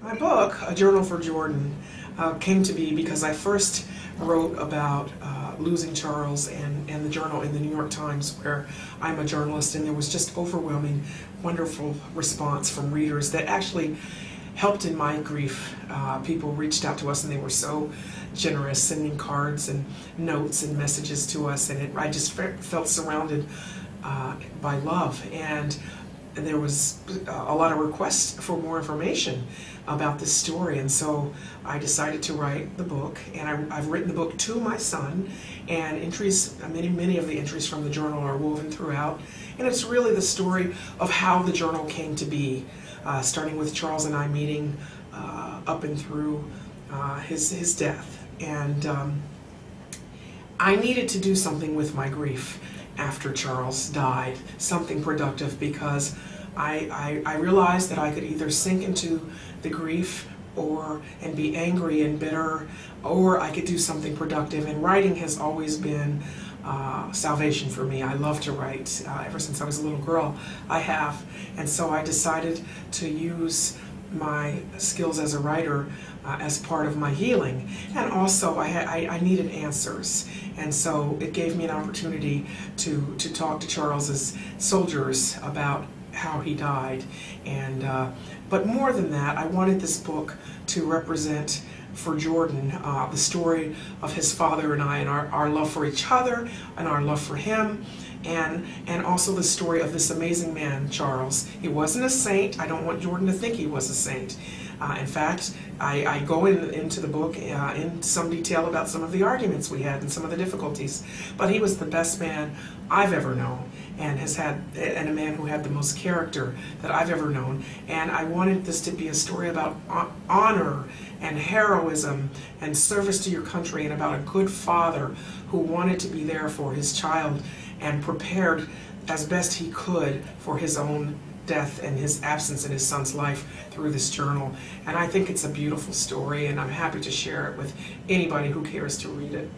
My book, A Journal for Jordan, came to be because I first wrote about losing Charles and the journal in the New York Times, where I'm a journalist, and there was just overwhelming, wonderful response from readers that actually helped in my grief. People reached out to us and they were so generous, sending cards and notes and messages to us, and I just felt surrounded by love. And there was a lot of requests for more information about this story, and so I decided to write the book. And I've written the book to my son, and entries, many of the entries from the journal are woven throughout, and it's really the story of how the journal came to be, starting with Charles and I meeting up and through his death. And I needed to do something with my grief after Charles died, something productive, because I realized that I could either sink into the grief and be angry and bitter, or I could do something productive, and writing has always been salvation for me. I love to write. Ever since I was a little girl, I have. And so I decided to use my skills as a writer as part of my healing. And also I needed answers. And so it gave me an opportunity to talk to Charles's soldiers about how he died. And but more than that, I wanted this book to represent for Jordan the story of his father and I, and our love for each other and our love for him, and also the story of this amazing man, Charles. He wasn't a saint. I don't want Jordan to think he was a saint. In fact, I go into the book in some detail about some of the arguments we had and some of the difficulties. But he was the best man I've ever known, and a man who had the most character that I've ever known. And I wanted this to be a story about honor and heroism and service to your country, and about a good father who wanted to be there for his child and prepared as best he could for his own death and his absence in his son's life through this journal. And I think it's a beautiful story, and I'm happy to share it with anybody who cares to read it.